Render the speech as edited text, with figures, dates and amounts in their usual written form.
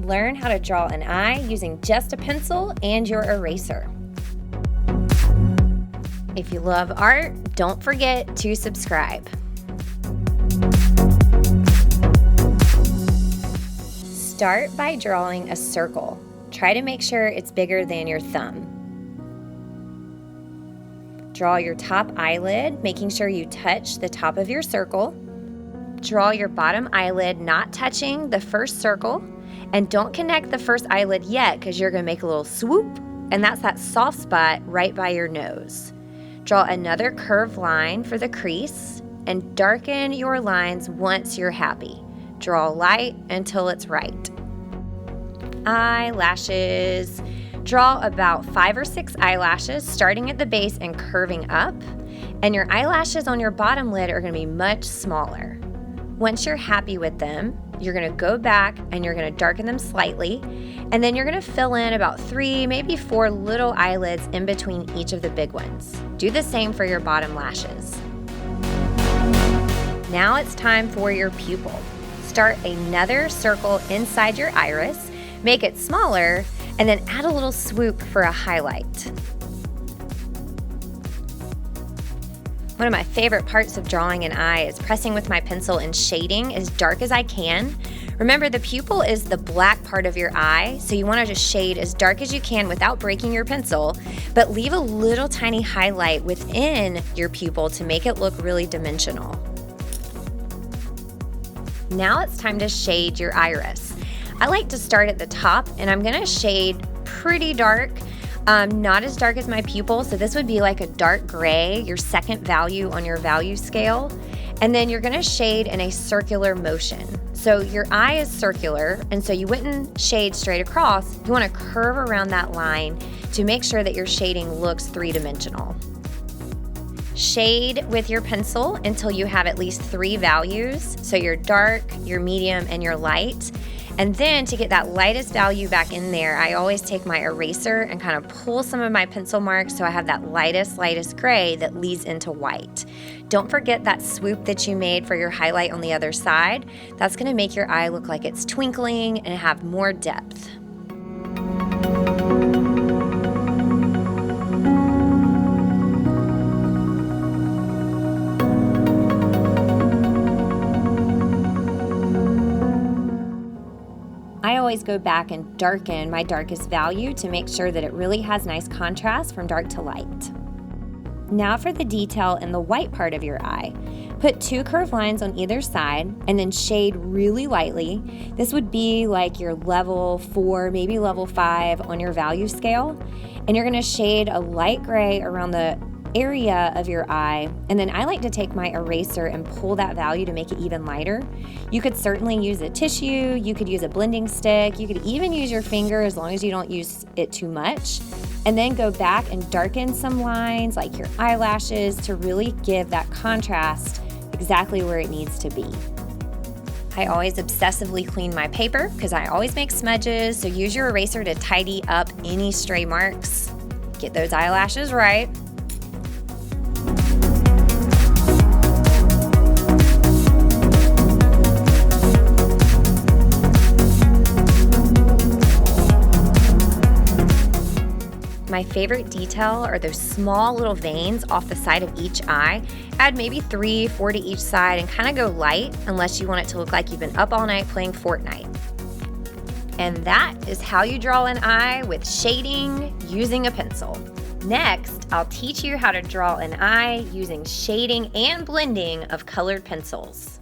Learn how to draw an eye using just a pencil and your eraser. If you love art, don't forget to subscribe. Start by drawing a circle. Try to make sure it's bigger than your thumb. Draw your top eyelid, making sure you touch the top of your circle. Draw your bottom eyelid not touching the first circle. And don't connect the first eyelid yet because you're going to make a little swoop, and that's that soft spot right by your nose. Draw another curved line for the crease and darken your lines once you're happy. Draw light until it's right. Eyelashes. Draw about 5 or 6 eyelashes starting at the base and curving up, and your eyelashes on your bottom lid are going to be much smaller. Once you're happy with them, you're going to go back and you're going to darken them slightly, and then you're going to fill in about 3, maybe 4 little eyelids in between each of the big ones. Do the same for your bottom lashes. Now it's time for your pupil. Start another circle inside your iris, make it smaller, and then add a little swoop for a highlight. One of my favorite parts of drawing an eye is pressing with my pencil and shading as dark as I can. Remember, the pupil is the black part of your eye, so you want to just shade as dark as you can without breaking your pencil, but leave a little tiny highlight within your pupil to make it look really dimensional. Now it's time to shade your iris. I like to start at the top, and I'm going to shade pretty dark. Not as dark as my pupil, so this would be like a dark gray, your second value on your value scale. And then you're gonna shade in a circular motion. So your eye is circular, and so you wouldn't shade straight across. You wanna curve around that line to make sure that your shading looks three-dimensional. Shade with your pencil until you have at least 3 values. So your dark, your medium, and your light. And then to get that lightest value back in there, I always take my eraser and kind of pull some of my pencil marks so I have that lightest gray that leads into white. Don't forget that swoop that you made for your highlight on the other side. That's going to make your eye look like it's twinkling and have more depth. I always go back and darken my darkest value to make sure that it really has nice contrast from dark to light. Now for the detail in the white part of your eye. Put 2 curved lines on either side and then shade really lightly. This would be like your level 4, maybe level 5 on your value scale. And you're gonna shade a light gray around the area of your eye, and then I like to take my eraser and pull that value to make it even lighter. You could certainly use a tissue, you could use a blending stick, you could even use your finger as long as you don't use it too much, and then go back and darken some lines like your eyelashes to really give that contrast exactly where it needs to be. I always obsessively clean my paper because I always make smudges, so use your eraser to tidy up any stray marks. Get those eyelashes right. My favorite detail are those small little veins off the side of each eye. Add maybe 3, 4 to each side and kind of go light unless you want it to look like you've been up all night playing Fortnite. And that is how you draw an eye with shading using a pencil. Next, I'll teach you how to draw an eye using shading and blending of colored pencils.